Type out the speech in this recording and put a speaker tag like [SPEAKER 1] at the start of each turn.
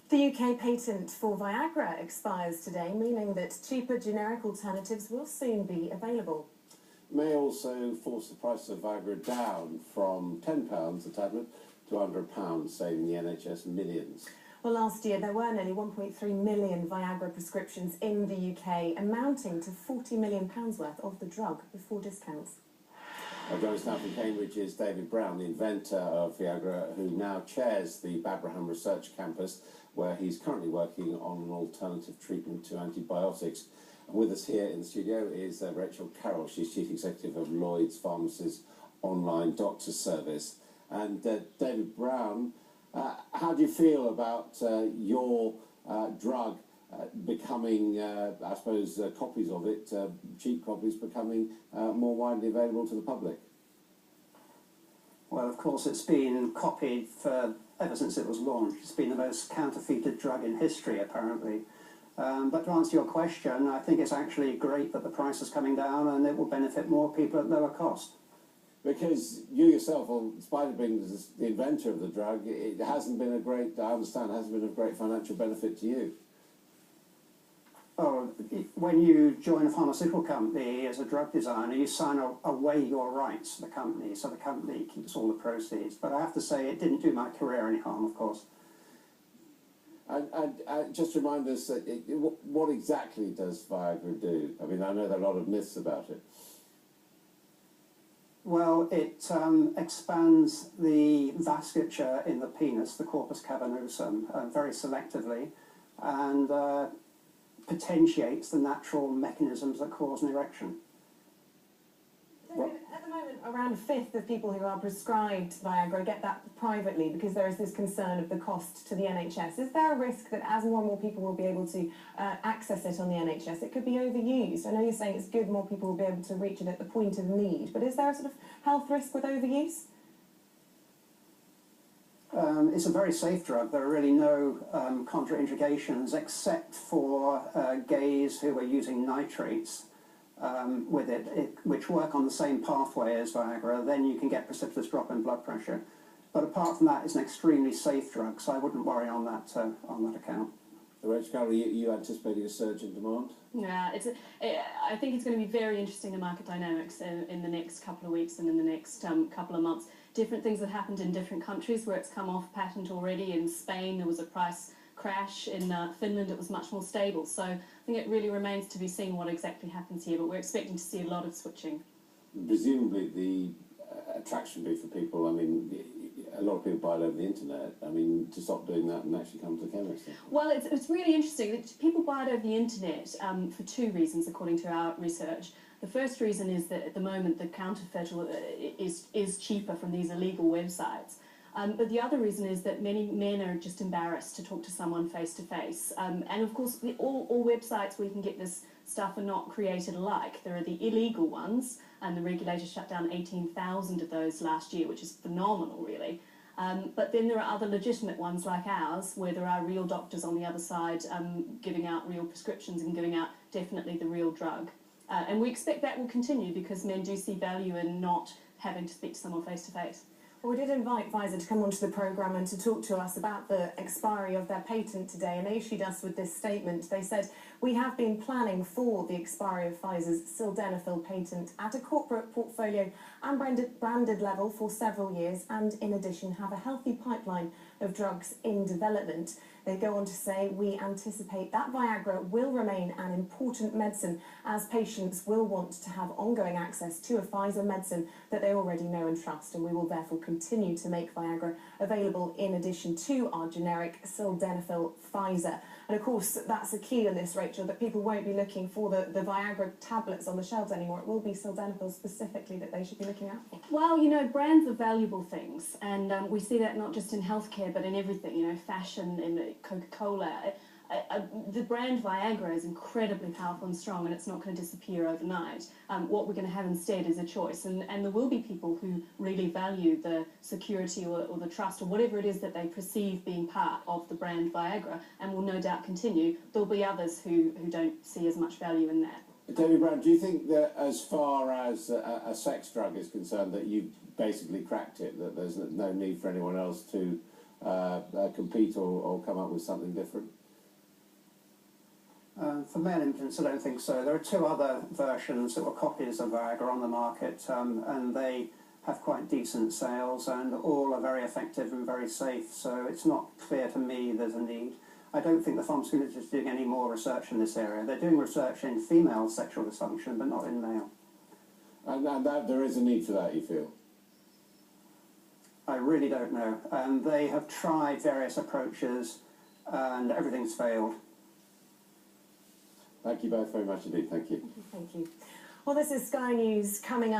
[SPEAKER 1] The UK patent for Viagra expires today, meaning that cheaper generic alternatives will soon be available.
[SPEAKER 2] It may also force the price of Viagra down from £10 a tablet to £100, saving the NHS millions.
[SPEAKER 1] Well, last year there were nearly 1.3 million Viagra prescriptions in the UK, amounting to £40 million worth of the drug before discounts.
[SPEAKER 2] Joining us now from Cambridge is David Brown, the inventor of Viagra, who now chairs the Babraham Research Campus, where he's currently working on an alternative treatment to antibiotics. And with us here in the studio is Rachel Carroll. She's Chief Executive of Lloyd's Pharmacy's online doctor service. And David Brown, how do you feel about your drug becoming, I suppose, copies of it, cheap copies, becoming more widely available to the public?
[SPEAKER 3] Well, of course, it's been copied ever since it was launched. It's been the most counterfeited drug in history, apparently. But to answer your question, I think it's actually great that the price is coming down and it will benefit more people at lower cost.
[SPEAKER 2] Because you yourself, in spite of being the inventor of the drug, it hasn't been a great, I understand, hasn't been of great financial benefit to you.
[SPEAKER 3] Oh, when you join a pharmaceutical company as a drug designer, you sign away your rights to the company, so the company keeps all the proceeds. But I have to say, it didn't do my career any harm, of course.
[SPEAKER 2] And just remind us, what exactly does Viagra do? I mean, I know there are a lot of myths about it.
[SPEAKER 3] Well, it expands the vasculature in the penis, the corpus cavernosum, very selectively, and potentiates the natural mechanisms that cause an erection.
[SPEAKER 1] At the moment, around a fifth of people who are prescribed Viagra get that privately because there is this concern of the cost to the NHS. Is there a risk that as more and more people will be able to access it on the NHS, it could be overused? I know you're saying it's good more people will be able to reach it at the point of need, but is there a sort of health risk with overuse?
[SPEAKER 3] It's a very safe drug. There are really no contraindications except for gays who are using nitrates with it, which work on the same pathway as Viagra. Then you can get precipitous drop in blood pressure. But apart from that, it's an extremely safe drug, so I wouldn't worry on that account.
[SPEAKER 2] Rachel Carroll, you anticipating a surge in demand?
[SPEAKER 4] Yeah, I think it's going to be very interesting, the market dynamics in the next couple of weeks and in the next couple of months. Different things that happened in different countries where it's come off patent already. In Spain, there was a price crash. In Finland, it was much more stable. So I think it really remains to be seen what exactly happens here, but we're expecting to see a lot of switching.
[SPEAKER 2] Presumably the attraction be for people, I mean, a lot of people buy it over the internet. I mean, to stop doing that and actually come to the chemist.
[SPEAKER 4] Well, it's really interesting that people buy it over the internet for two reasons, according to our research. The first reason is that at the moment the counterfeit is cheaper from these illegal websites. But the other reason is that many men are just embarrassed to talk to someone face to face. And of course, all websites where you can get this stuff are not created alike. There are the illegal ones, and the regulator shut down 18,000 of those last year, which is phenomenal, really. But then there are other legitimate ones like ours, where there are real doctors on the other side giving out real prescriptions and giving out definitely the real drug. And we expect that will continue because men do see value in not having to speak to someone face to face.
[SPEAKER 1] Well, we did invite Pfizer to come onto the programme and to talk to us about the expiry of their patent today, and they issued us with this statement. They said, "We have been planning for the expiry of Pfizer's sildenafil patent at a corporate portfolio and branded level for several years, and in addition have a healthy pipeline of drugs in development." They go on to say, "We anticipate that Viagra will remain an important medicine as patients will want to have ongoing access to a Pfizer medicine that they already know and trust, and we will therefore continue to make Viagra available in addition to our generic sildenafil Pfizer." And of course, that's a key in this, Rachel, that people won't be looking for the Viagra tablets on the shelves anymore. It will be sildenafil specifically that they should be looking out for.
[SPEAKER 4] Well, you know, brands are valuable things, and we see that not just in healthcare, but in everything, you know, fashion, in Coca-Cola. The brand Viagra is incredibly powerful and strong, and it's not going to disappear overnight. What we're going to have instead is a choice, and there will be people who really value the security or the trust or whatever it is that they perceive being part of the brand Viagra, and will no doubt continue. There'll be others who don't see as much value in that.
[SPEAKER 2] David Brown, do you think that as far as a sex drug is concerned, that you've basically cracked it, that there's no need for anyone else to compete or come up with something different?
[SPEAKER 3] For male implants, I don't think so. There are two other versions that were copies of Viagra on the market, and they have quite decent sales, and all are very effective and very safe, so it's not clear to me there's a need. I don't think the pharmaceutical industry is doing any more research in this area. They're doing research in female sexual dysfunction, but not in male.
[SPEAKER 2] And that there is a need for that, you feel?
[SPEAKER 3] I really don't know. They have tried various approaches, and everything's failed.
[SPEAKER 2] Thank you both very much indeed. Thank you.
[SPEAKER 1] Thank you. Well, this is Sky News coming up.